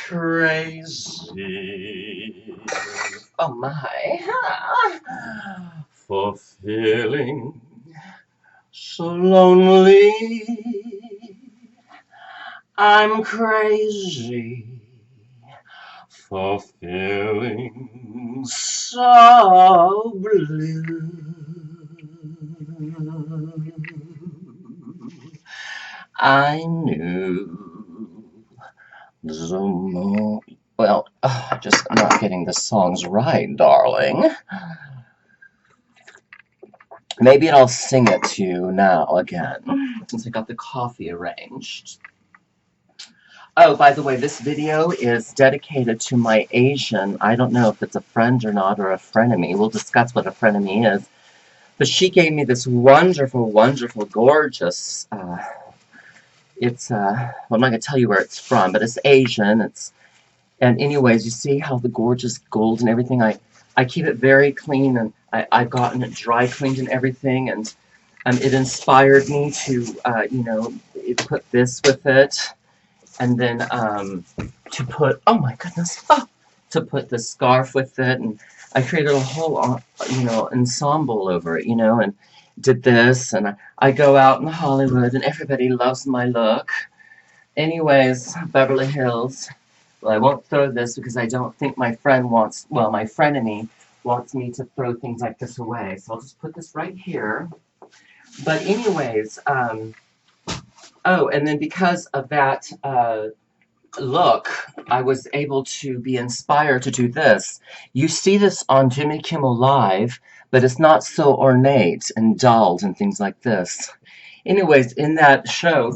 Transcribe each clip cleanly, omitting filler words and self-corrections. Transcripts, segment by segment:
crazy. Oh my. For feeling so lonely. I'm crazy for feeling so blue. I knew the moon. Well, just not getting the songs right, darling. Maybe I'll sing it to you now again, since I got the coffee arranged. Oh, by the way, this video is dedicated to my Asian. I don't know if it's a friend or not, or a frenemy. We'll discuss what a frenemy is. But she gave me this wonderful, wonderful, gorgeous, well, I'm not going to tell you where it's from, but it's Asian. And anyways, you see how the gorgeous gold and everything, I keep it very clean, and I've gotten it dry cleaned and everything, and it inspired me to, put this with it, and then to put, oh my goodness, to put the scarf with it, and I created a whole, ensemble over it, and did this, and I go out in Hollywood, and everybody loves my look. Anyways, Beverly Hills. Well, I won't throw this because I don't think my frenemy wants me to throw things like this away. So I'll just put this right here. But anyways, and then because of that look, I was able to be inspired to do this. You see this on Jimmy Kimmel Live, but it's not so ornate and dulled and things like this. Anyways, in that show,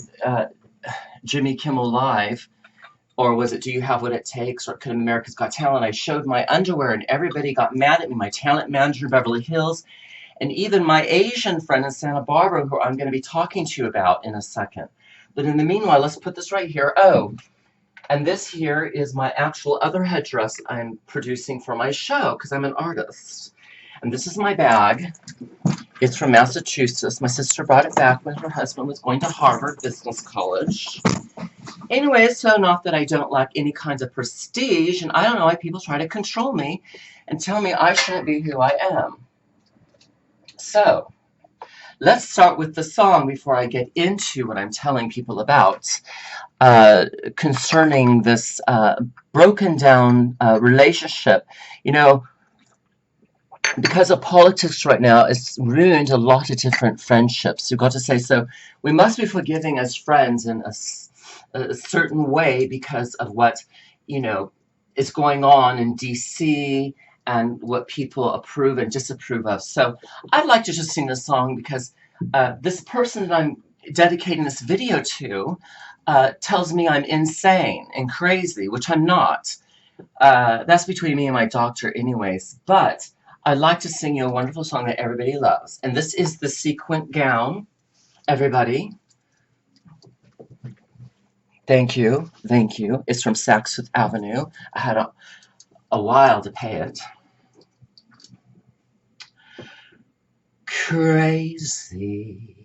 Jimmy Kimmel Live, or was it Do You Have What It Takes, or Could America's Got Talent, I showed my underwear and everybody got mad at me, my talent manager in Beverly Hills, and even my Asian friend in Santa Barbara, who I'm going to be talking to you about in a second. But in the meanwhile, let's put this right here. Oh, and this here is my actual other headdress I'm producing for my show, because I'm an artist. And this is my bag. It's from Massachusetts. My sister brought it back when her husband was going to Harvard Business College. Anyway, so not that I don't lack any kinds of prestige, and I don't know why people try to control me and tell me I shouldn't be who I am. So, let's start with the song before I get into what I'm telling people about concerning this broken down relationship. Because of politics right now, it's ruined a lot of different friendships. You've got to say, so we must be forgiving as friends in a certain way because of what, is going on in DC and what people approve and disapprove of. So I'd like to just sing this song because this person that I'm dedicating this video to tells me I'm insane and crazy, which I'm not. That's between me and my doctor anyways. But I'd like to sing you a wonderful song that everybody loves. And this is The Sequin Gown, everybody. Thank you. Thank you. It's from Saks Fifth Avenue. I had a while to pay it. Crazy.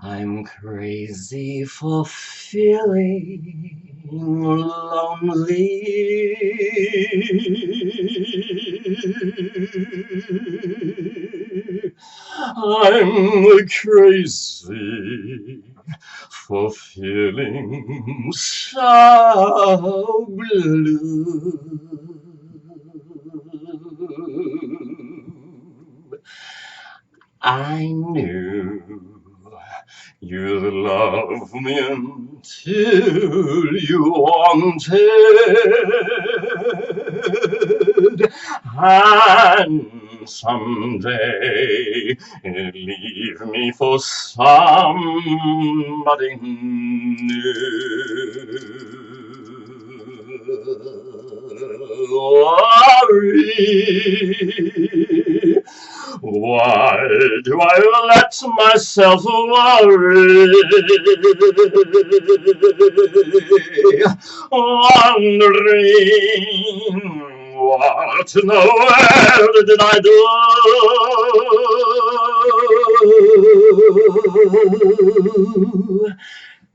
I'm crazy for feeling lonely. I'm crazy for feeling so blue. I knew you'd love me until you wanted, and someday leave me for somebody new. Worry. Why do I let myself worry? Wondering what in the world did I do?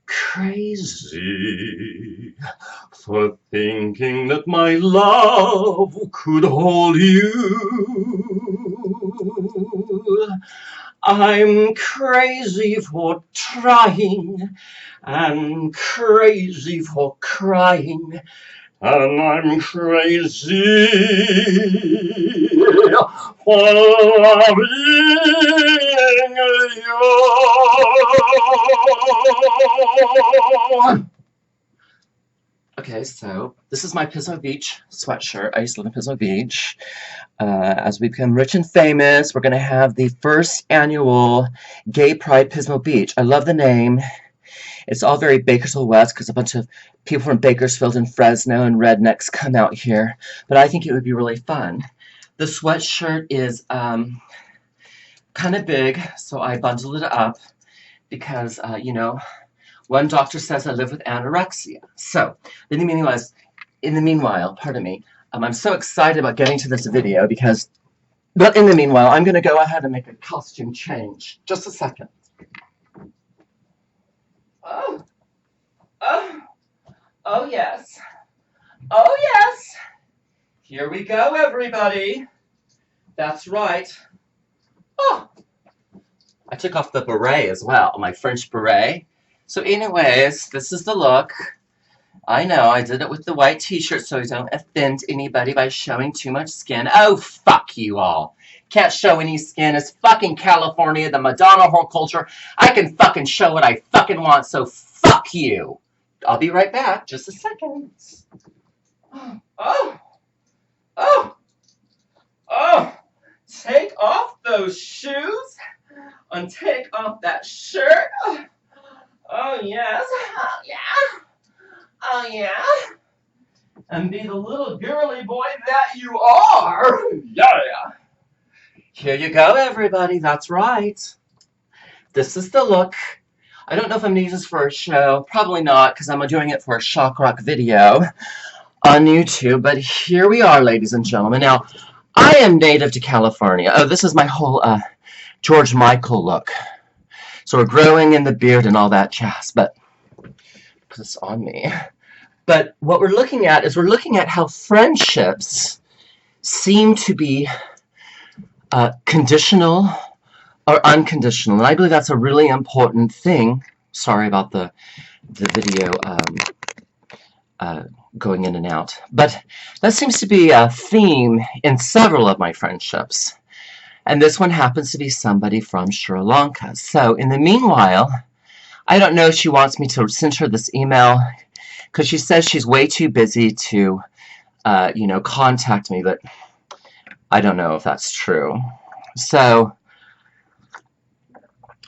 crazy for thinking that my love could hold you. I'm crazy for trying and crazy for crying, and I'm crazy for loving you. Okay, so this is my Pismo Beach sweatshirt. I used to live in Pismo Beach. As we become rich and famous, we're going to have the first annual Gay Pride Pismo Beach. I love the name. It's all very Bakersfield West because a bunch of people from Bakersfield and Fresno and rednecks come out here. But I think it would be really fun. The sweatshirt is kind of big, so I bundled it up because, you know, one doctor says I live with anorexia. So, in the meanwhile, pardon me, I'm so excited about getting to this video because, but in the meanwhile, I'm going to go ahead and make a costume change. Just a second. Oh yes. Oh yes. Here we go, everybody. That's right. Oh, I took off the beret as well, my French beret. So anyways, this is the look. I know, I did it with the white t-shirt so I don't offend anybody by showing too much skin. Oh, fuck you all. Can't show any skin. It's fucking California, the Madonna whore culture. I can fucking show what I fucking want, so fuck you. I'll be right back. Just a second. Oh. Take off those shoes and take off that shirt. Oh, yes. Oh, yeah. Oh, yeah. And be the little girly boy that you are. Yeah. Here you go, everybody. That's right. This is the look. I don't know if I'm going to use this for a show. Probably not, because I'm doing it for a shock rock video on YouTube. But here we are, ladies and gentlemen. Now, I am native to California. Oh, this is my whole George Michael look. So we're growing in the beard and all that jazz. But put this on me. But what we're looking at is we're looking at how friendships seem to be conditional or unconditional. And I believe that's a really important thing. Sorry about the video going in and out. But that seems to be a theme in several of my friendships. And this one happens to be somebody from Sri Lanka. So in the meanwhile, I don't know if she wants me to send her this email because she says she's way too busy to, you know, contact me. But I don't know if that's true. So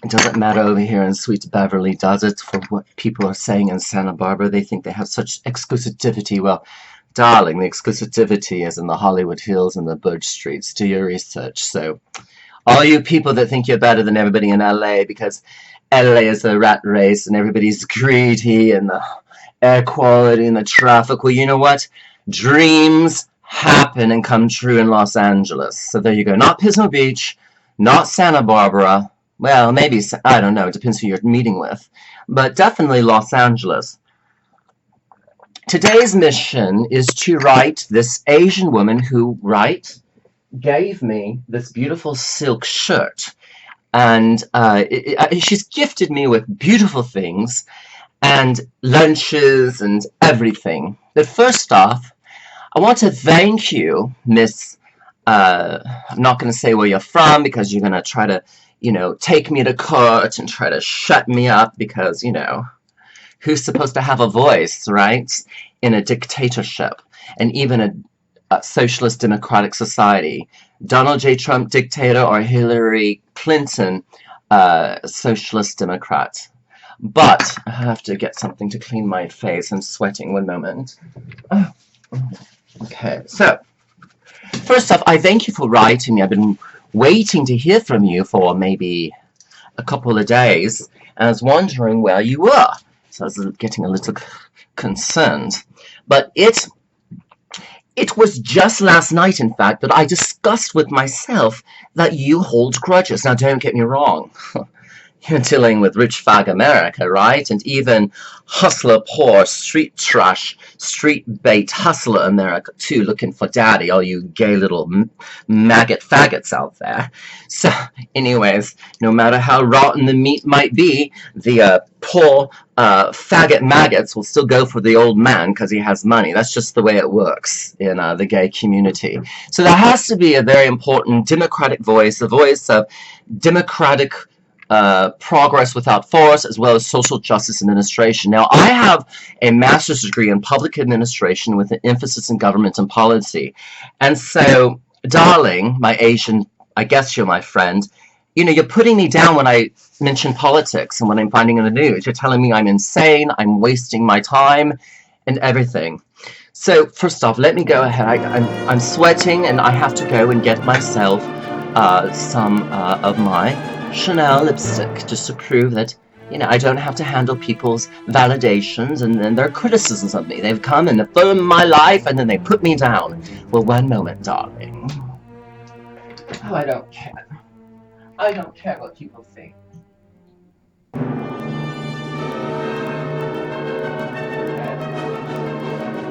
it doesn't matter over here in Sweet Beverly, does it? For what people are saying in Santa Barbara, they think they have such exclusivity. Well, darling, the exclusivity is in the Hollywood Hills and the Bridge Streets. Do your research. So all you people that think you're better than everybody in LA because LA is a rat race and everybody's greedy and the air quality and the traffic. Well, you know what? Dreams happen and come true in Los Angeles. So there you go. Not Pismo Beach, not Santa Barbara. Well, maybe, I don't know. It depends who you're meeting with. But definitely Los Angeles. Today's mission is to write this Asian woman who, gave me this beautiful silk shirt. And she's gifted me with beautiful things and lunches and everything. But first off, I want to thank you, Miss, I'm not going to say where you're from because you're going to try to, you know, take me to court and try to shut me up because, you know, who's supposed to have a voice, right, in a dictatorship and even a socialist democratic society? Donald J. Trump dictator or Hillary Clinton socialist democrat? But I have to get something to clean my face. I'm sweating. One moment. Oh. Okay, so first off, I thank you for writing me. I've been waiting to hear from you for maybe a couple of days, and I was wondering where you were. So I was getting a little concerned. But it was just last night, in fact, that I discussed with myself that you hold grudges. Now, don't get me wrong. You're dealing with rich fag America, right? And even hustler poor, street trash, street bait hustler America too, looking for daddy, all you gay little maggot faggots out there. So, anyways, no matter how rotten the meat might be, the poor faggot maggots will still go for the old man because he has money. That's just the way it works in the gay community. So there has to be a very important democratic voice, a voice of democratic progress without force, as well as social justice administration. Now, I have a master's degree in public administration with an emphasis in government and policy. And so, darling, my Asian, I guess you're my friend, you know, you're putting me down when I mention politics and when I'm finding in the news. You're telling me I'm insane, I'm wasting my time, and everything. So, first off, let me go ahead. I'm sweating, and I have to go and get myself some of my Chanel lipstick, just to prove that, you know, I don't have to handle people's validations and their criticisms of me. They've come and affirmed my life, and then they put me down. Well, one moment, darling. Oh, I don't care. I don't care what people think.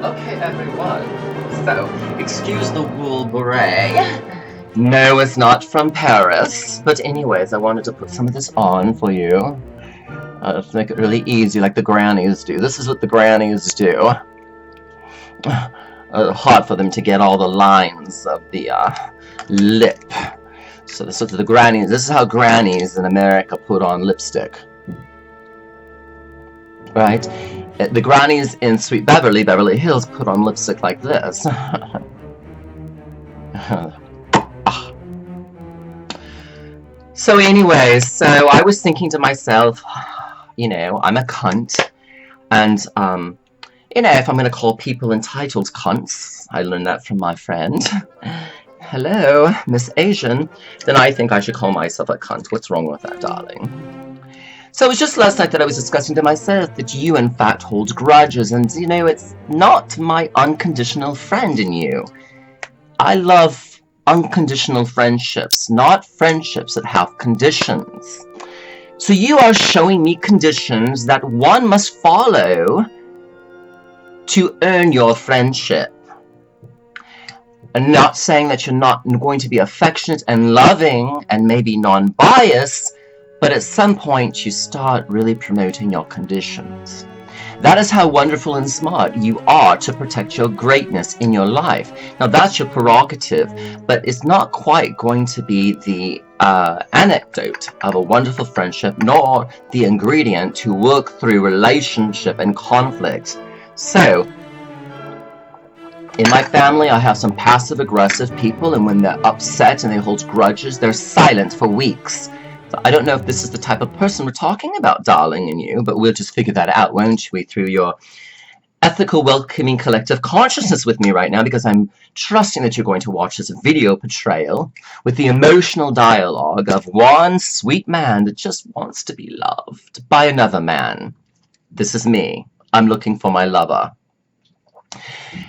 Okay, everyone. So, excuse the wool beret. No, it's not from Paris. But anyways, I wanted to put some of this on for you. To make it really easy like the grannies do. This is what the grannies do. Hard for them to get all the lines of the lip. So this is the grannies. This is how grannies in America put on lipstick. Right? The grannies in Sweet Beverly Hills put on lipstick like this. So anyways, so I was thinking to myself, you know, I'm a cunt, and, you know, if I'm going to call people entitled cunts, I learned that from my friend, hello, Miss Asian, then I think I should call myself a cunt. What's wrong with that, darling? So it was just last night that I was discussing to myself that you, in fact, hold grudges, and, you know, it's not my unconditional friend in you. I love unconditional friendships, not friendships that have conditions. So you are showing me conditions that one must follow to earn your friendship. I'm not saying that you're not going to be affectionate and loving and maybe non-biased, but at some point you start really promoting your conditions. That is how wonderful and smart you are to protect your greatness in your life. Now that's your prerogative, but it's not quite going to be the anecdote of a wonderful friendship, nor the ingredient to work through relationship and conflict. So, in my family, I have some passive-aggressive people, and when they're upset and they hold grudges, they're silent for weeks. So I don't know if this is the type of person we're talking about, darling, and you, but we'll just figure that out, won't we, through your ethical, welcoming, collective consciousness with me right now, because I'm trusting that you're going to watch this video portrayal with the emotional dialogue of one sweet man that just wants to be loved by another man. This is me. I'm looking for my lover.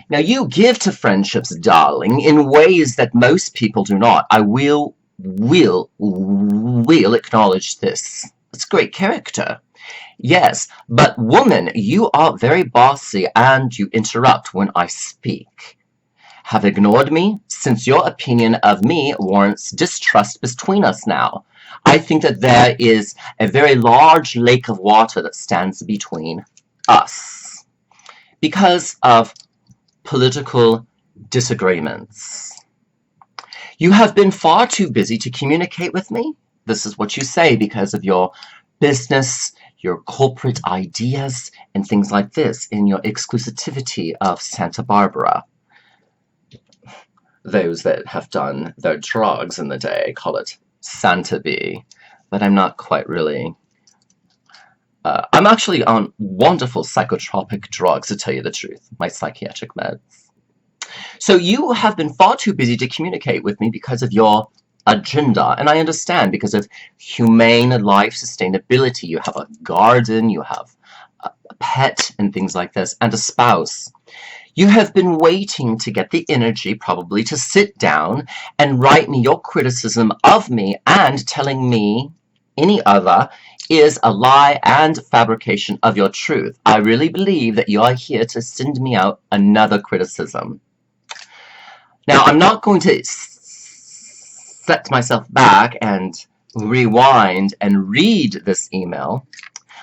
Now, you give to friendships, darling, in ways that most people do not. I will acknowledge this. It's great character. Yes, but woman, you are very bossy and you interrupt when I speak. Have ignored me since your opinion of me warrants distrust between us now. I think that there is a very large lake of water that stands between us because of political disagreements. You have been far too busy to communicate with me. This is what you say because of your business, your corporate ideas, and things like this in your exclusivity of Santa Barbara. Those that have done their drugs in the day call it Santa B, but I'm not quite really. I'm actually on wonderful psychotropic drugs, to tell you the truth, my psychiatric meds. So you have been far too busy to communicate with me because of your agenda, and I understand, because of humane life sustainability. You have a garden, you have a pet, and things like this, and a spouse. You have been waiting to get the energy, probably, to sit down and write me your criticism of me and telling me any other is a lie and fabrication of your truth. I really believe that you are here to send me out another criticism. Now, I'm not going to set myself back and rewind and read this email,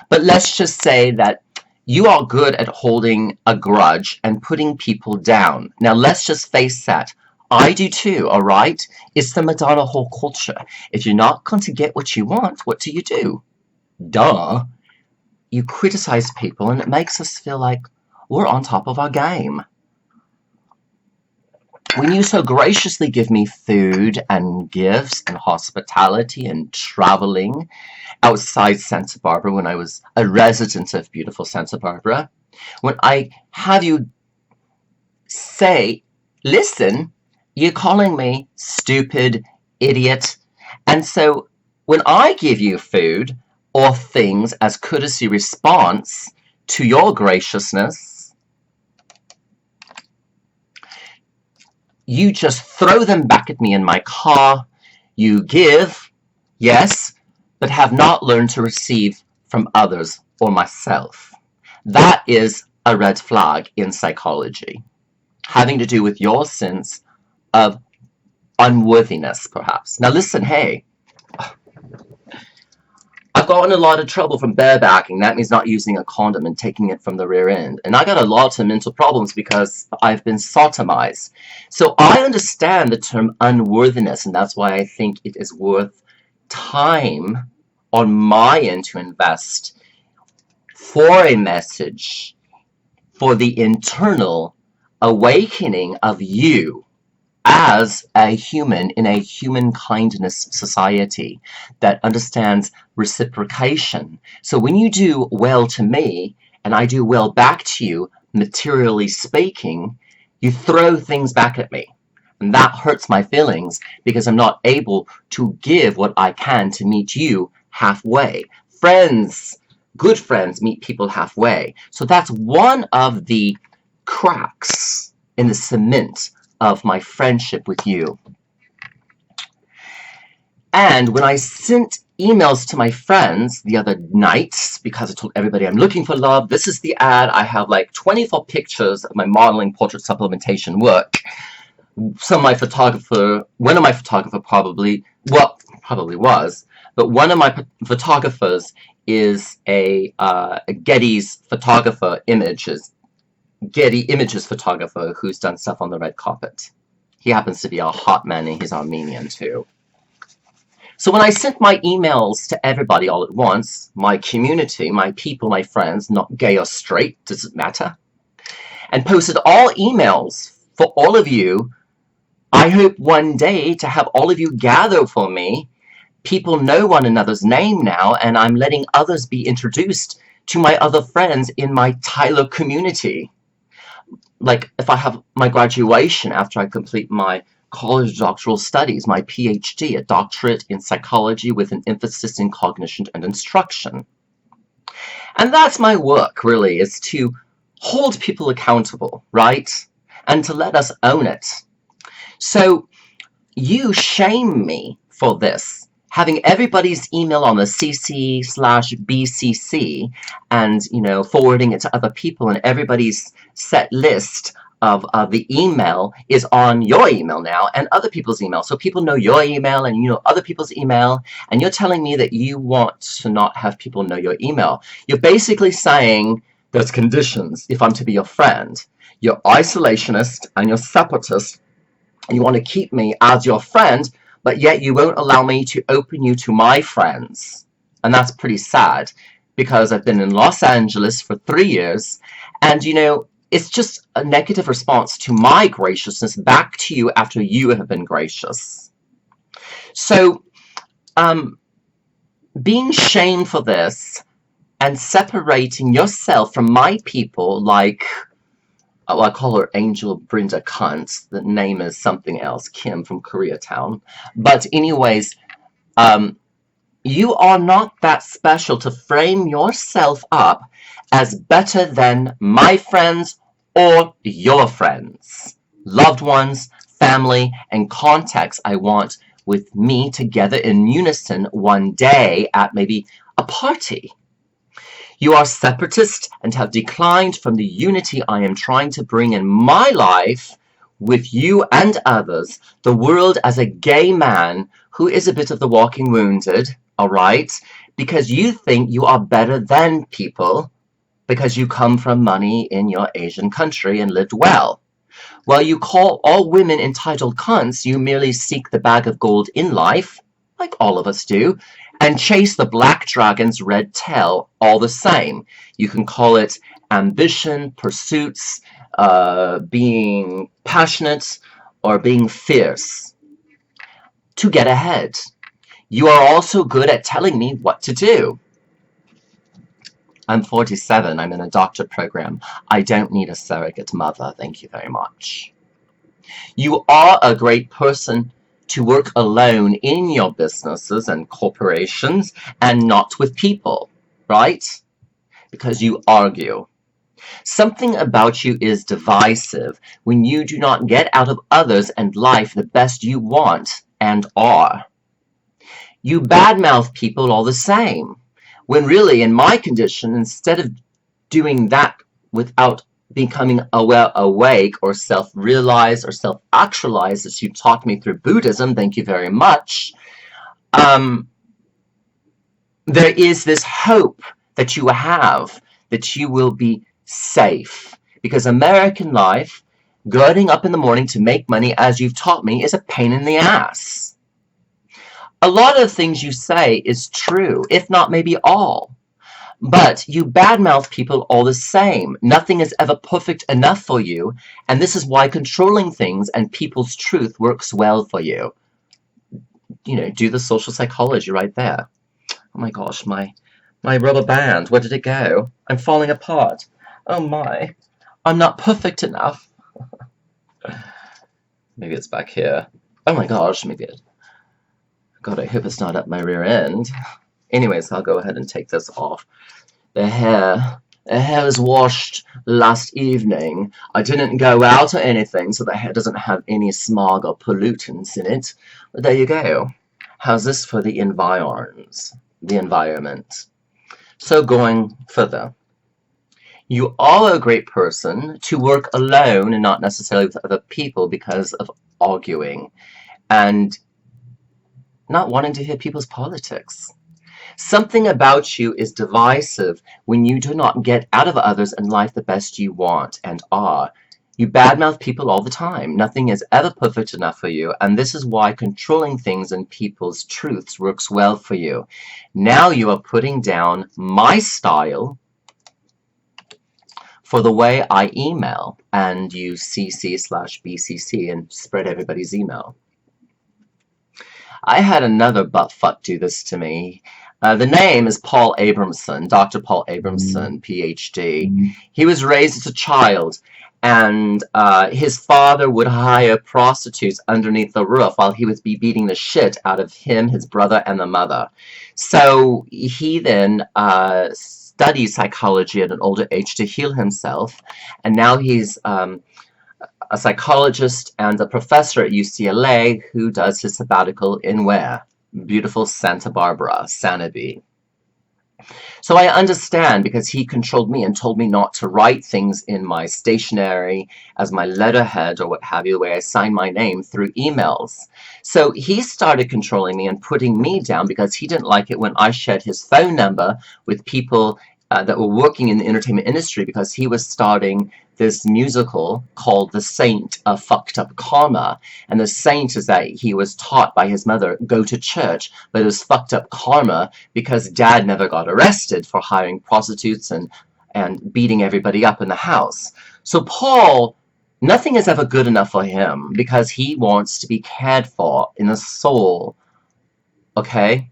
but let's just say that you are good at holding a grudge and putting people down. Now, let's just face that. I do too, all right? It's the Madonna whole culture. If you're not going to get what you want, what do? Duh. You criticize people, and it makes us feel like we're on top of our game. When you so graciously give me food and gifts and hospitality and traveling outside Santa Barbara when I was a resident of beautiful Santa Barbara, when I have you say, listen, you're calling me stupid, idiot, and so when I give you food or things as courtesy response to your graciousness, you just throw them back at me in my car. You give, yes, but have not learned to receive from others or myself. That is a red flag in psychology, having to do with your sense of unworthiness, perhaps. Now listen, hey, I've gotten a lot of trouble from barebacking. That means not using a condom and taking it from the rear end. And I got a lot of mental problems because I've been sodomized. So I understand the term unworthiness, and that's why I think it is worth time on my end to invest for a message for the internal awakening of you as a human in a human kindness society that understands reciprocation. So when you do well to me and I do well back to you, materially speaking, you throw things back at me. And that hurts my feelings because I'm not able to give what I can to meet you halfway. Friends, good friends, meet people halfway. So that's one of the cracks in the cement of my friendship with you. And when I sent emails to my friends the other night, because I told everybody I'm looking for love, this is the ad. I have like 24 pictures of my modeling portrait supplementation work. One of my photographer probably was, but one of my photographers is a Getty's Getty Images photographer who's done stuff on the red carpet. He happens to be a hot man and he's Armenian too. So when I sent my emails to everybody all at once, my community, my people, my friends, not gay or straight, does it matter, and posted all emails for all of you, I hope one day to have all of you gather for me. People know one another's name now, and I'm letting others be introduced to my other friends in my Tyler community. Like if I have my graduation after I complete my college doctoral studies, my PhD, a doctorate in psychology with an emphasis in cognition and instruction. And that's my work, really, is to hold people accountable, right? And to let us own it. So you shame me for this, having everybody's email on the CC/BCC and, forwarding it to other people, and everybody's set list of the email is on your email now and other people's email. So people know your email and you know other people's email, and you're telling me that you want to not have people know your email. You're basically saying there's conditions if I'm to be your friend. You're isolationist and you're separatist, and you want to keep me as your friend, but yet you won't allow me to open you to my friends. And that's pretty sad, because I've been in Los Angeles for 3 years, and it's just a negative response to my graciousness back to you after you have been gracious. So, being shamed for this and separating yourself from my people, like, I call her Angel Brenda Kuntz. The name is something else, Kim from Koreatown. But anyways, you are not that special to frame yourself up as better than my friends or your friends. Loved ones, family, and contacts I want with me together in unison one day at maybe a party. You are separatist and have declined from the unity I am trying to bring in my life with you and others, the world as a gay man who is a bit of the walking wounded, all right? Because you think you are better than people because you come from money in your Asian country and lived well. While you call all women entitled cunts, you merely seek the bag of gold in life, like all of us do, and chase the black dragon's red tail all the same. You can call it ambition, pursuits, being passionate, or being fierce to get ahead. You are also good at telling me what to do. I'm 47. I'm in a doctorate program. I don't need a surrogate mother. Thank you very much. You are a great person to work alone in your businesses and corporations and not with people, right? Because you argue. Something about you is divisive when you do not get out of others and life the best you want and are. You badmouth people all the same, when really, in my condition, instead of doing that without becoming awake or self-realized or self-actualized, as you taught me through Buddhism, thank you very much, there is this hope that you have that you will be safe. Because American life, getting up in the morning to make money, as you've taught me, is a pain in the ass. A lot of things you say is true, if not maybe all. But you badmouth people all the same. Nothing is ever perfect enough for you, and this is why controlling things and people's truth works well for you. You know, do the social psychology right there. Oh my gosh, my rubber band, where did it go? I'm falling apart. Oh my, I'm not perfect enough. Maybe it's back here. Oh my gosh, maybe it... God, I hope it's not up my rear end. Anyways, I'll go ahead and take this off. The hair was washed last evening. I didn't go out or anything, so the hair doesn't have any smog or pollutants in it. But there you go. How's this for the environs? The environment. So going further. You are a great person to work alone and not necessarily with other people because of arguing and not wanting to hear people's politics. Something about you is divisive when you do not get out of others and life the best you want and are. You badmouth people all the time. Nothing is ever perfect enough for you, and this is why controlling things and people's truths works well for you. Now you are putting down my style for the way I email, and you CC/BCC and spread everybody's email. I had another buttfuck do this to me. The name is Paul Abramson, Dr. Paul Abramson, PhD. He was raised as a child, and his father would hire prostitutes underneath the roof while he would be beating the shit out of him, his brother, and the mother. So he then studied psychology at an older age to heal himself, and now he's a psychologist and a professor at UCLA who does his sabbatical in where? Beautiful Santa Barbara, Sanibee. So I understand because he controlled me and told me not to write things in my stationery as my letterhead or what have you, where I sign my name through emails. So he started controlling me and putting me down because he didn't like it when I shared his phone number with people that were working in the entertainment industry because he was starting this musical called The Saint of Fucked Up Karma. And the saint is that he was taught by his mother, go to church, but it was fucked up karma because dad never got arrested for hiring prostitutes and beating everybody up in the house. So Paul, nothing is ever good enough for him because he wants to be cared for in the soul. Okay?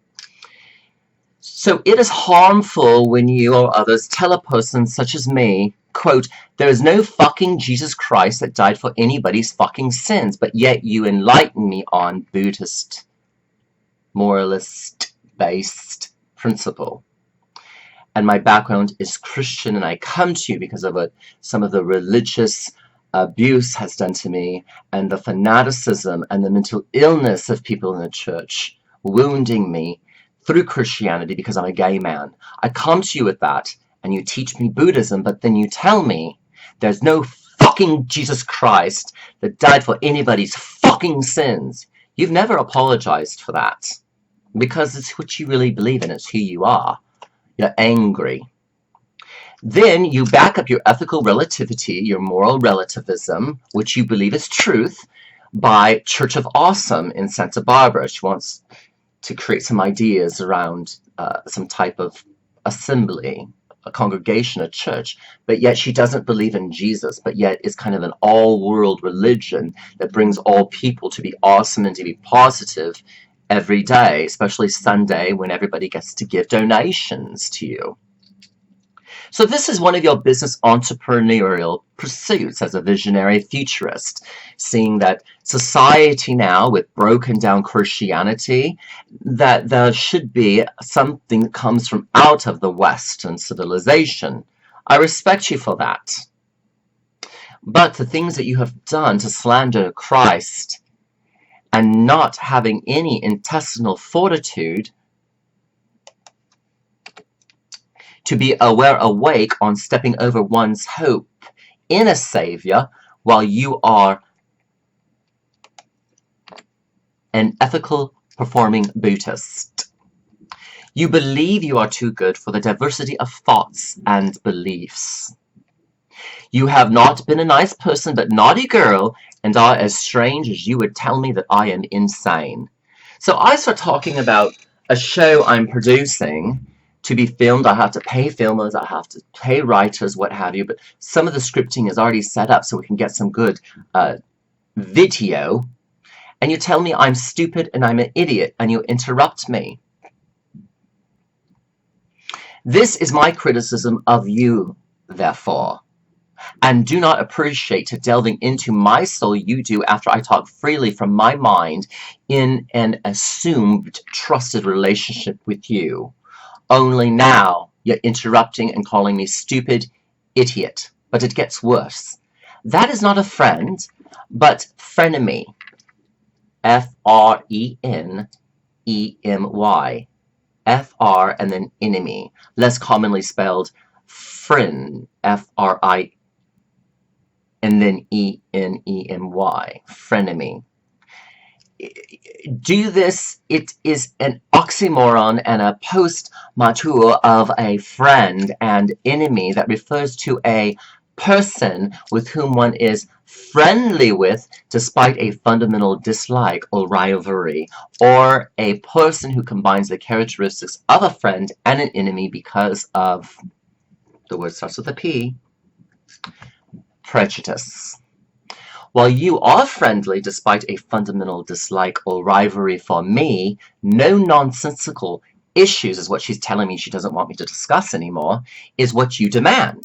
So it is harmful when you or others tell a person such as me, quote, there is no fucking Jesus Christ that died for anybody's fucking sins, but yet you enlighten me on Buddhist, moralist-based principle. And my background is Christian, and I come to you because of some of the religious abuse has done to me, and the fanaticism and the mental illness of people in the church wounding me through Christianity because I'm a gay man. I come to you with that, and you teach me Buddhism, but then you tell me there's no fucking Jesus Christ that died for anybody's fucking sins. You've never apologized for that, because it's what you really believe in. It's who you are. You're angry. Then you back up your ethical relativity, your moral relativism, which you believe is truth, by Church of Awesome in Santa Barbara. She wants to create some ideas around some type of assembly, a congregation, a church, but yet she doesn't believe in Jesus, but yet is kind of an all-world religion that brings all people to be awesome and to be positive every day, especially Sunday when everybody gets to give donations to you. So this is one of your business entrepreneurial pursuits as a visionary futurist, seeing that society now, with broken down Christianity, that there should be something that comes from out of the Western civilization. I respect you for that. But the things that you have done to slander Christ and not having any intestinal fortitude to be awake on stepping over one's hope in a savior while you are an ethical performing Buddhist. You believe you are too good for the diversity of thoughts and beliefs. You have not been a nice person but naughty girl and are as strange as you would tell me that I am insane. So I start talking about a show I'm producing to be filmed. I have to pay filmers, I have to pay writers, what have you, but some of the scripting is already set up so we can get some good video, and you tell me I'm stupid and I'm an idiot, and you interrupt me. This is my criticism of you, therefore, and do not appreciate delving into my soul you do after I talk freely from my mind in an assumed trusted relationship with you. Only now you're interrupting and calling me stupid idiot. But it gets worse. That is not a friend, but frenemy. F-R-E-N-E-M-Y. F-R and then enemy. Less commonly spelled friend. F-R-I and then E-N-E-M-Y. Frenemy. Do this, it is an oxymoron and a post-mature of a friend and enemy that refers to a person with whom one is friendly with despite a fundamental dislike or rivalry, or a person who combines the characteristics of a friend and an enemy because of, the word starts with a P, prejudice. While you are friendly despite a fundamental dislike or rivalry for me, no nonsensical issues is what she's telling me she doesn't want me to discuss anymore, is what you demand.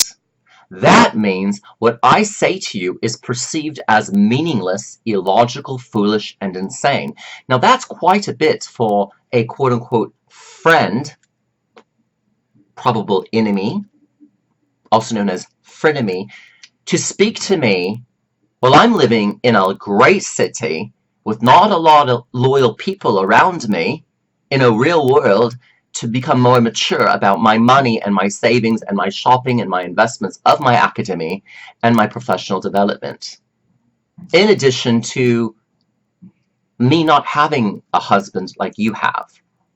That means what I say to you is perceived as meaningless, illogical, foolish, and insane. Now that's quite a bit for a quote-unquote friend, probable enemy, also known as frenemy, to speak to me while I'm living in a great city with not a lot of loyal people around me in a real world, to become more mature about my money and my savings and my shopping and my investments of my academy and my professional development. In addition to me not having a husband like you have,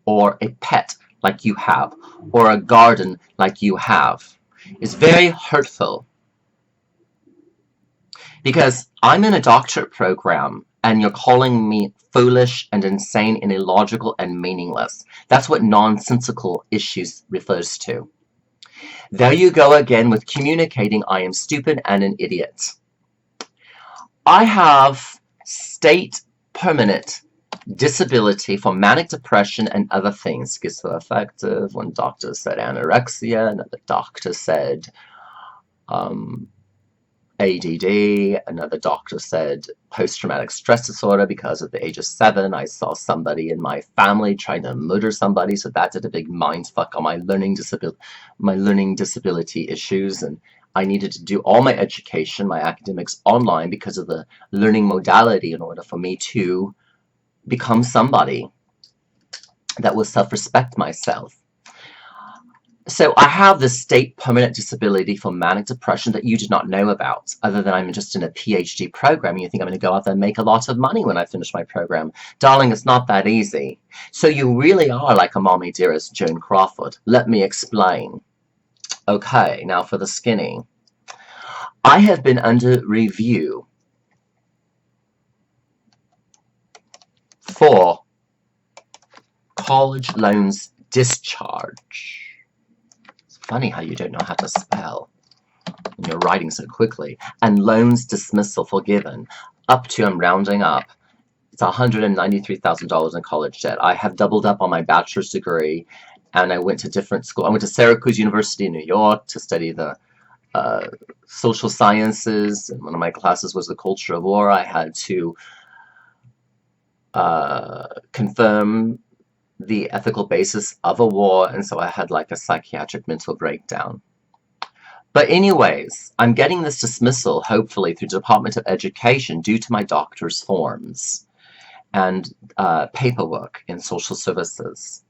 or a pet like you have, or a garden like you have, is very hurtful. Because I'm in a doctorate program and you're calling me foolish and insane and illogical and meaningless. That's what nonsensical issues refers to. There you go again with communicating I am stupid and an idiot. I have state permanent disability for manic depression and other things. Schizoaffective, one doctor said anorexia, another doctor said ADD, another doctor said post-traumatic stress disorder because at the age of 7 I saw somebody in my family trying to murder somebody, so that did a big mindfuck on my learning disability issues, and I needed to do all my education, my academics online because of the learning modality in order for me to become somebody that will self-respect myself. So I have this state permanent disability for manic depression that you did not know about, other than I'm just in a PhD program and you think I'm going to go out there and make a lot of money when I finish my program. Darling, it's not that easy. So you really are like a mommy dearest, Joan Crawford. Let me explain. Okay, now for the skinny. I have been under review for college loans discharge. Funny how you don't know how to spell when you're writing so quickly. And loans dismissal forgiven. Up to, I'm rounding up, it's $193,000 in college debt. I have doubled up on my bachelor's degree, and I went to different schools. I went to Syracuse University in New York to study the social sciences, and one of my classes was the culture of war. I had to confirm the ethical basis of a war, and so I had like a psychiatric mental breakdown. But anyways, I'm getting this dismissal, hopefully, through the Department of Education due to my doctor's forms and paperwork in social services.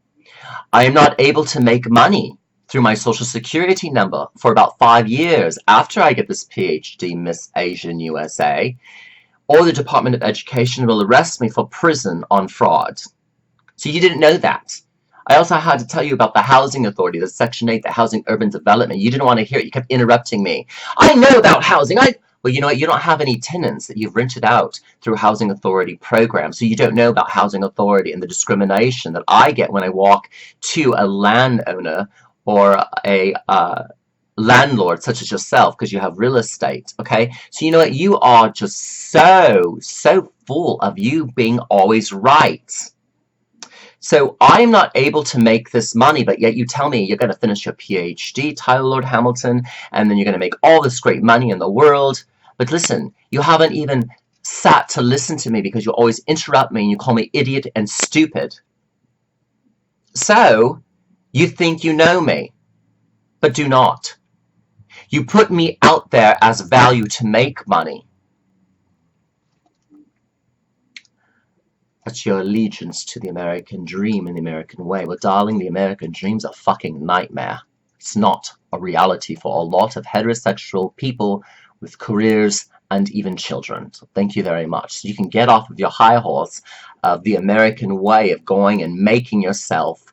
I am not able to make money through my social security number for about 5 years after I get this PhD, Miss Asian USA, or the Department of Education will arrest me for prison on fraud. So you didn't know that. I also had to tell you about the Housing Authority, the Section 8, the Housing Urban Development. You didn't want to hear it. You kept interrupting me. I know about housing. Well, you know what? You don't have any tenants that you've rented out through Housing Authority programs, so you don't know about Housing Authority and the discrimination that I get when I walk to a landowner or a landlord such as yourself because you have real estate, okay? So you know what? You are just so full of you being always right. So I'm not able to make this money, but yet you tell me you're going to finish your PhD, Tyler Lord Hamilton, and then you're going to make all this great money in the world. But listen, you haven't even sat to listen to me because you always interrupt me and you call me idiot and stupid. So you think you know me, but do not. You put me out there as value to make money. That's your allegiance to the American dream and the American way. Well, darling, the American dream's a fucking nightmare. It's not a reality for a lot of heterosexual people with careers and even children. So thank you very much. So you can get off of your high horse of the American way of going and making yourself,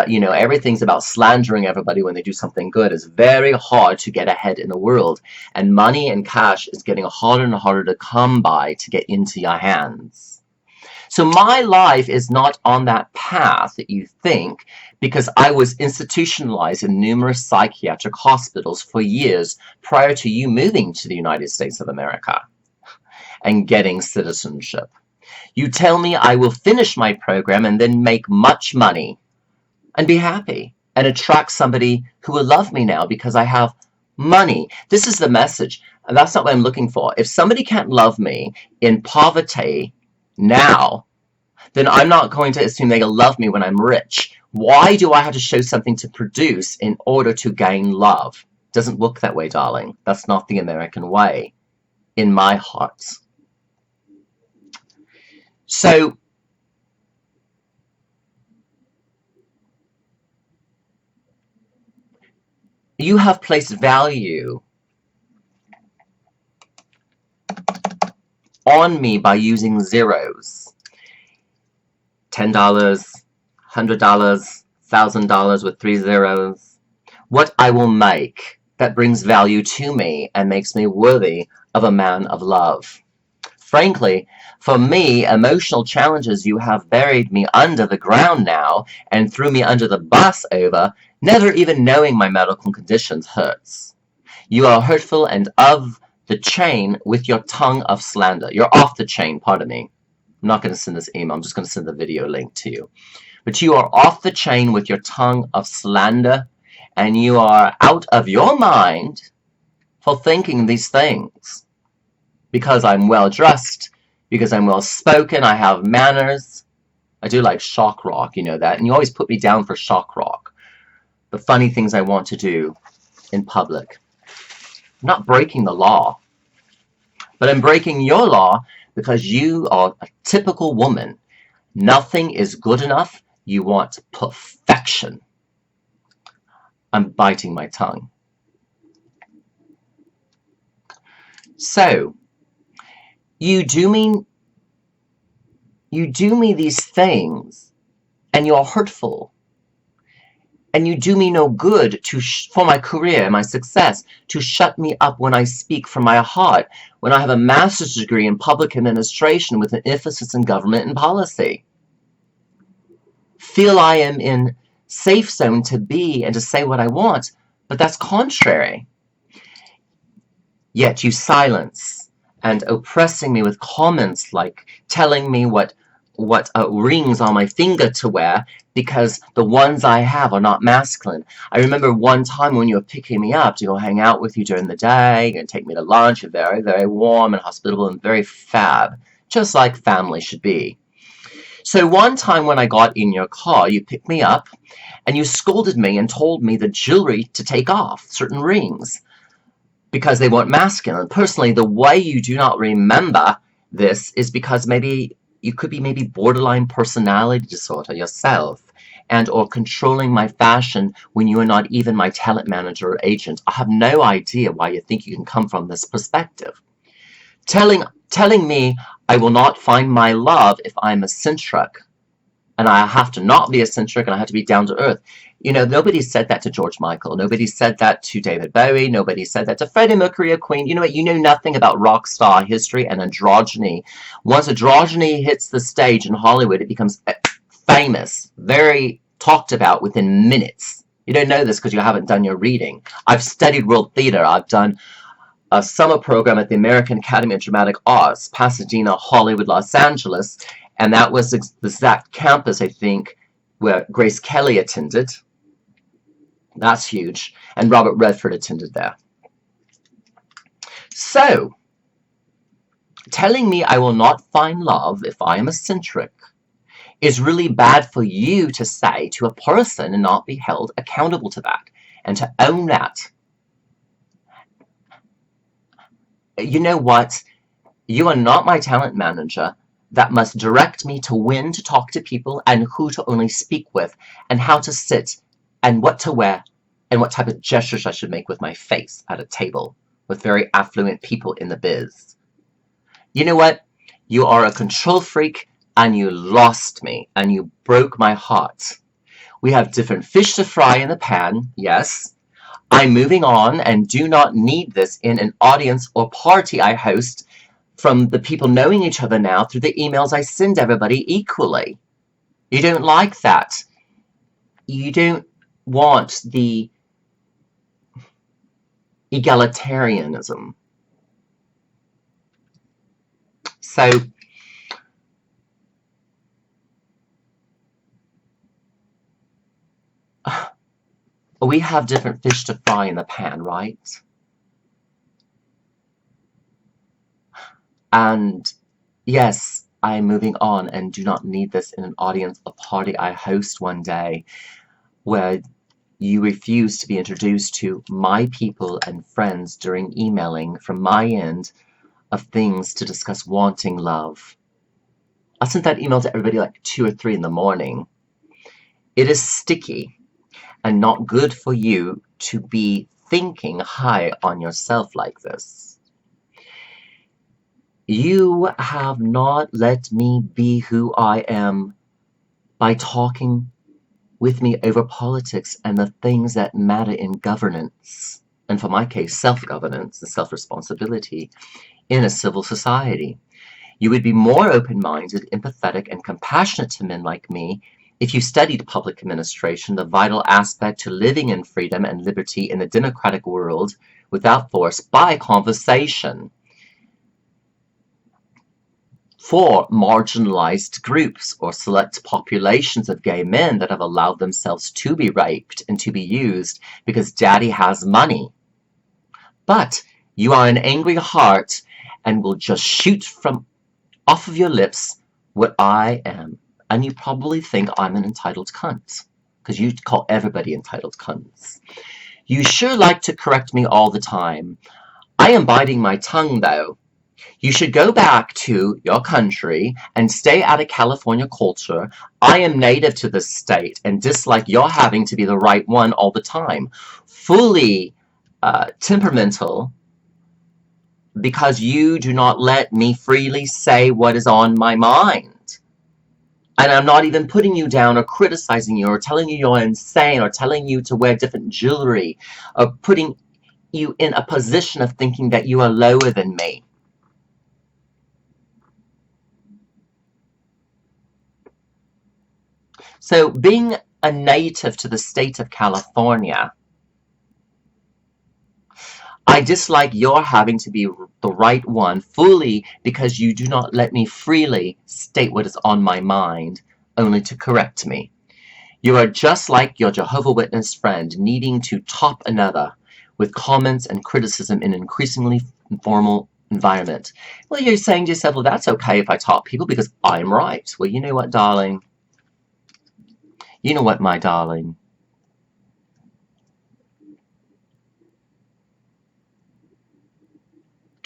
you know, everything's about slandering everybody when they do something good. It's very hard to get ahead in the world. And money and cash is getting harder and harder to come by to get into your hands. So my life is not on that path that you think, because I was institutionalized in numerous psychiatric hospitals for years prior to you moving to the United States of America and getting citizenship. You tell me I will finish my program and then make much money and be happy and attract somebody who will love me now because I have money. This is the message, and that's not what I'm looking for. If somebody can't love me in poverty now, then I'm not going to assume they'll love me when I'm rich. Why do I have to show something to produce in order to gain love? It doesn't work that way, darling. That's not the American way, in my heart. So, you have placed value on me by using zeros. $10, $100, $1,000 with 3 zeros. What I will make that brings value to me and makes me worthy of a man of love. Frankly, for me, emotional challenges, you have buried me under the ground now and threw me under the bus over, never even knowing my medical conditions hurts. You are hurtful and of the chain with your tongue of slander. You're off the chain, pardon me. I'm not going to send this email, I'm just going to send the video link to you. But you are off the chain with your tongue of slander, and you are out of your mind for thinking these things. Because I'm well dressed, because I'm well spoken, I have manners. I do like shock rock, you know that, and you always put me down for shock rock. The funny things I want to do in public. I'm not breaking the law. But I'm breaking your law because you are a typical woman. Nothing is good enough. You want perfection. I'm biting my tongue. So, you do me these things, and you're hurtful. And you do me no good for my career and my success, to shut me up when I speak from my heart, when I have a master's degree in public administration with an emphasis in government and policy. Feel I am in safe zone to be and to say what I want, but that's contrary. Yet you silence and oppressing me with comments like telling me what rings on my finger to wear because the ones I have are not masculine. I remember one time when you were picking me up to go hang out with you during the day and take me to lunch. You're very, very warm and hospitable and very fab, just like family should be. So one time when I got in your car, you picked me up and you scolded me and told me the jewelry to take off, certain rings, because they weren't masculine. Personally, the way you do not remember this is because maybe you could be borderline personality disorder yourself, and or controlling my fashion when you are not even my talent manager or agent. I have no idea why you think you can come from this perspective. Telling me I will not find my love if I'm eccentric, and I have to not be eccentric, and I have to be down to earth. You know, nobody said that to George Michael. Nobody said that to David Bowie. Nobody said that to Freddie Mercury or Queen. You know what? You know nothing about rock star history and androgyny. Once androgyny hits the stage in Hollywood, it becomes famous, very talked about within minutes. You don't know this because you haven't done your reading. I've studied world theater. I've done a summer program at the American Academy of Dramatic Arts, Pasadena, Hollywood, Los Angeles, and that was the exact campus, I think, where Grace Kelly attended. That's huge. And Robert Redford attended there. So, telling me I will not find love if I am eccentric is really bad for you to say to a person and not be held accountable to that and to own that. You know what? You are not my talent manager that must direct me to when to talk to people and who to only speak with and how to sit and what to wear and what type of gestures I should make with my face at a table with very affluent people in the biz. You know what? You are a control freak and you lost me and you broke my heart. We have different fish to fry in the pan, yes. I'm moving on and do not need this in an audience or party I host from the people knowing each other now through the emails I send everybody equally. You don't like that. You don't want the egalitarianism. So, we have different fish to fry in the pan, right? And yes, I am moving on and do not need this in an audience or party I host one day where you refuse to be introduced to my people and friends during emailing from my end of things to discuss wanting love. I sent that email to everybody like 2 or 3 in the morning. It is sticky and not good for you to be thinking high on yourself like this. You have not let me be who I am by talking with me over politics and the things that matter in governance, and for my case, self-governance and self-responsibility in a civil society. You would be more open-minded, empathetic, and compassionate to men like me if you studied public administration, the vital aspect to living in freedom and liberty in the democratic world without force by conversation. For marginalized groups or select populations of gay men that have allowed themselves to be raped and to be used because daddy has money. But you are an angry heart and will just shoot from off of your lips what I am. And you probably think I'm an entitled cunt, because you call everybody entitled cunts. You sure like to correct me all the time. I am biting my tongue, though. You should go back to your country and stay out of California culture. I am native to this state and dislike your having to be the right one all the time. Fully temperamental because you do not let me freely say what is on my mind. And I'm not even putting you down or criticizing you or telling you you're insane or telling you to wear different jewelry or putting you in a position of thinking that you are lower than me. So being a native to the state of California, I dislike your having to be the right one fully because you do not let me freely state what is on my mind, only to correct me. You are just like your Jehovah's Witness friend needing to top another with comments and criticism in an increasingly informal environment. Well, you're saying to yourself, well, that's okay if I top people because I'm right. Well, you know what, darling? You know what, my darling?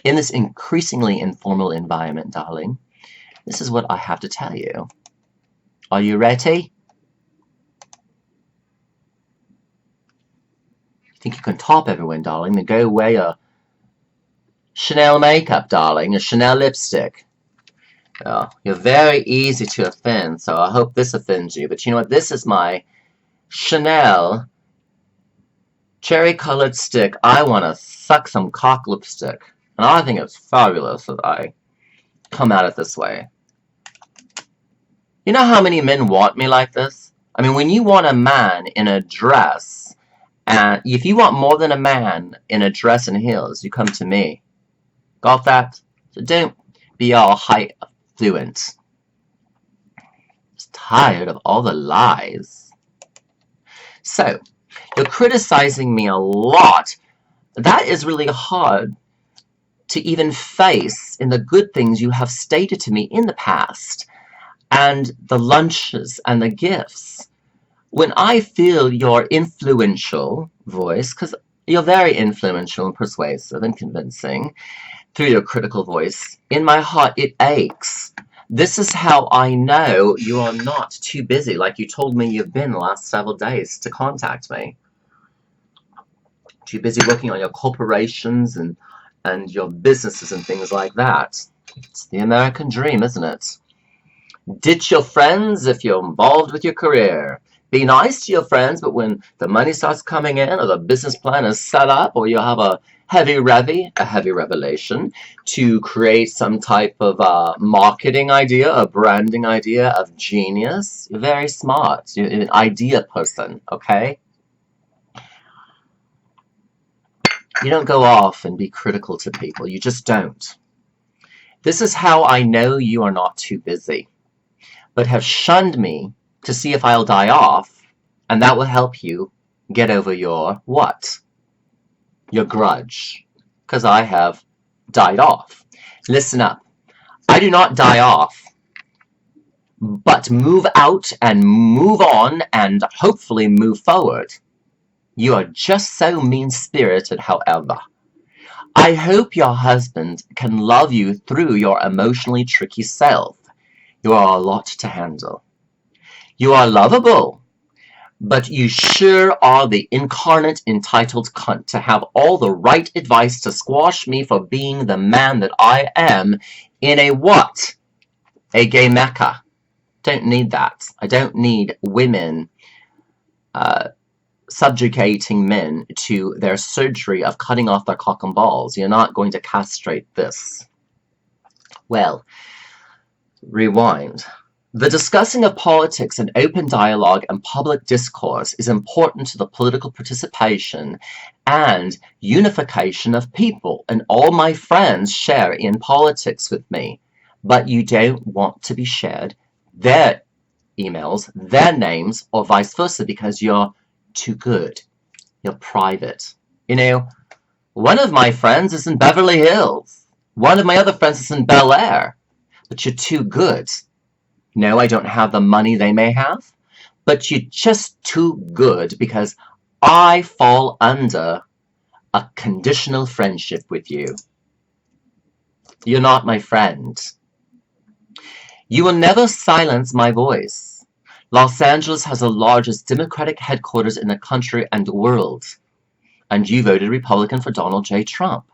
In this increasingly informal environment, darling, this is what I have to tell you. Are you ready? Think you can top everyone, darling? Then go wear your Chanel makeup, darling, your Chanel lipstick. Oh, you're very easy to offend, so I hope this offends you. But you know what? This is my Chanel cherry-colored stick. I want to suck some cock lipstick. And I think it's fabulous that I come at it this way. You know how many men want me like this? I mean, when you want a man in a dress, and if you want more than a man in a dress and heels, you come to me. Got that? So don't be all high fluent. Just tired of all the lies. So, you're criticizing me a lot. That is really hard to even face in the good things you have stated to me in the past, and the lunches and the gifts. When I feel your influential voice, because you're very influential and persuasive and convincing through your critical voice, in my heart it aches. This is how I know you are not too busy, like you told me you've been the last several days, to contact me. Too busy working on your corporations and your businesses and things like that. It's the American dream, isn't it? Ditch your friends if you're involved with your career. Be nice to your friends, but when the money starts coming in or the business plan is set up or you have a heavy revelation to create some type of marketing idea, a branding idea of genius, you're very smart. You're an idea person, okay? You don't go off and be critical to people. You just don't. This is how I know you are not too busy, but have shunned me to see if I'll die off, and that will help you get over your what? Your grudge. Because I have died off. Listen up. I do not die off, but move out and move on and hopefully move forward. You are just so mean-spirited, however. I hope your husband can love you through your emotionally tricky self. You are a lot to handle. You are lovable, but you sure are the incarnate entitled cunt to have all the right advice to squash me for being the man that I am in a what? A gay mecca. Don't need that. I don't need women subjugating men to their surgery of cutting off their cock and balls. You're not going to castrate this. Well, rewind. The discussing of politics and open dialogue and public discourse is important to the political participation and unification of people, and all my friends share in politics with me. But you don't want to be shared their emails, their names, or vice versa because you're too good. You're private. You know, one of my friends is in Beverly Hills. One of my other friends is in Bel Air. But you're too good. No, I don't have the money they may have. But you're just too good because I fall under a conditional friendship with you. You're not my friend. You will never silence my voice. Los Angeles has the largest Democratic headquarters in the country and the world, and you voted Republican for Donald J. Trump.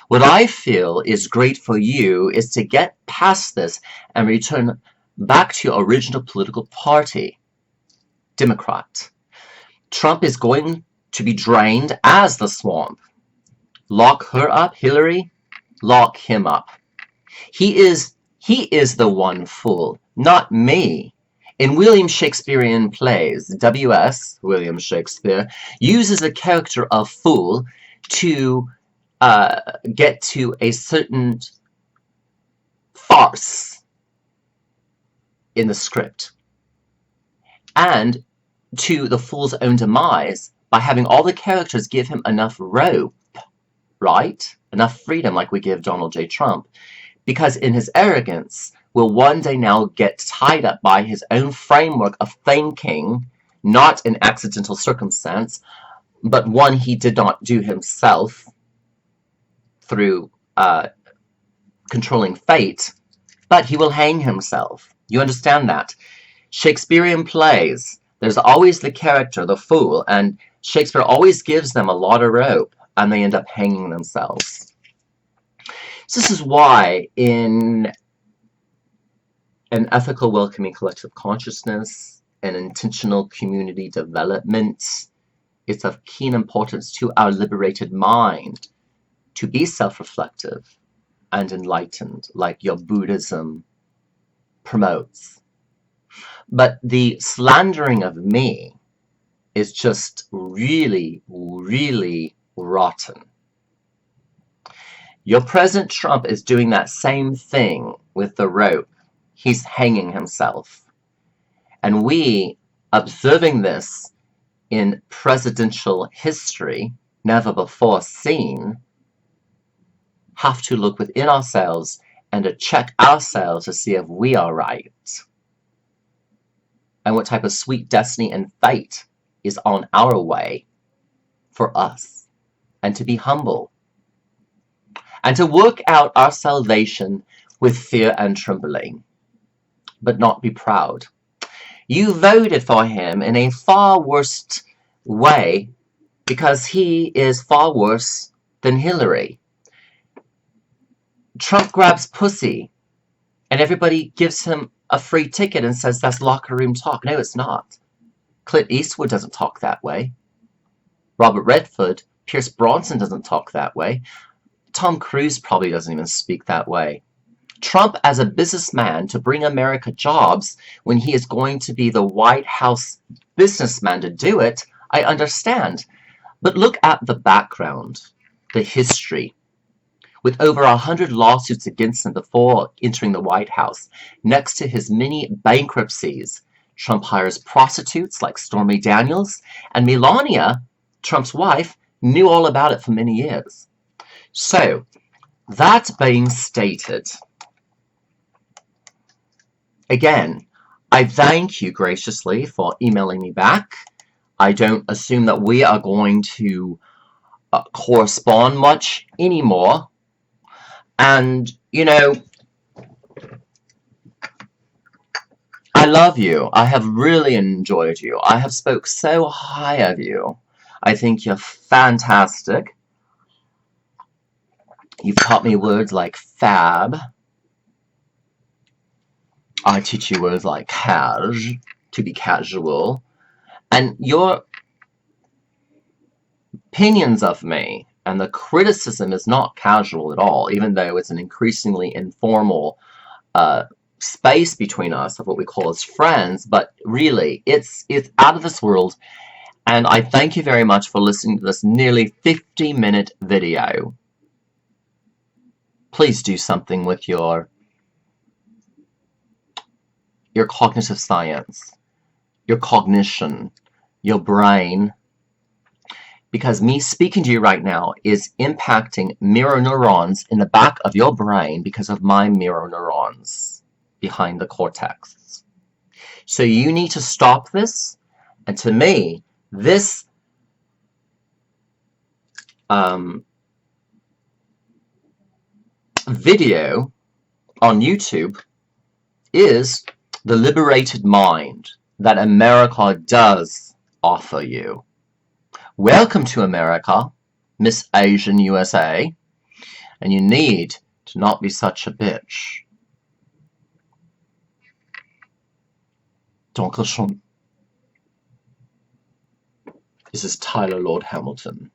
What I feel is great for you is to get past this and return back to your original political party, Democrat. Trump is going to be drained as the swamp. Lock her up, Hillary. Lock him up. He is the one fool, not me. In William Shakespearean plays, W.S. William Shakespeare uses the character of fool to get to a certain farce in the script, and to the fool's own demise by having all the characters give him enough rope, right? Enough freedom like we give Donald J. Trump, because in his arrogance will one day now get tied up by his own framework of thinking, not an accidental circumstance, but one he did not do himself through controlling fate, but he will hang himself. You understand that? Shakespearean plays, there's always the character, the fool, and Shakespeare always gives them a lot of rope, and they end up hanging themselves. So this is why in an ethical, welcoming collective consciousness and intentional community development, it's of keen importance to our liberated mind to be self-reflective and enlightened, like your Buddhism promotes. But the slandering of me is just really, really rotten. Your President Trump is doing that same thing with the rope. He's hanging himself. And we, observing this in presidential history, never before seen, have to look within ourselves and to check ourselves to see if we are right. And what type of sweet destiny and fate is on our way for us. And to be humble. And to work out our salvation with fear and trembling. But not be proud. You voted for him in a far worse way because he is far worse than Hillary. Trump grabs pussy and everybody gives him a free ticket and says that's locker room talk. No, it's not. Clint Eastwood doesn't talk that way. Robert Redford, Pierce Bronson doesn't talk that way. Tom Cruise probably doesn't even speak that way. Trump as a businessman to bring America jobs when he is going to be the White House businessman to do it, I understand. But look at the background, the history. With over 100 lawsuits against him before entering the White House, next to his many bankruptcies, Trump hires prostitutes like Stormy Daniels, and Melania, Trump's wife, knew all about it for many years. So, that being stated, again, I thank you graciously for emailing me back. I don't assume that we are going to correspond much anymore. And, you know, I love you. I have really enjoyed you. I have spoke so high of you. I think you're fantastic. You've taught me words like fab. I teach you words like cash, to be casual. And your opinions of me and the criticism is not casual at all, even though it's an increasingly informal space between us of what we call as friends. But really, it's out of this world. And I thank you very much for listening to this nearly 50-minute video. Please do something with your cognitive science, your cognition, your brain, because me speaking to you right now is impacting mirror neurons in the back of your brain because of my mirror neurons behind the cortex. So you need to stop this, and to me, this video on YouTube is the liberated mind that America does offer you. Welcome to America, Miss Asian USA, and you need to not be such a bitch. Dankeschön. This is Tyler Lord Hamilton.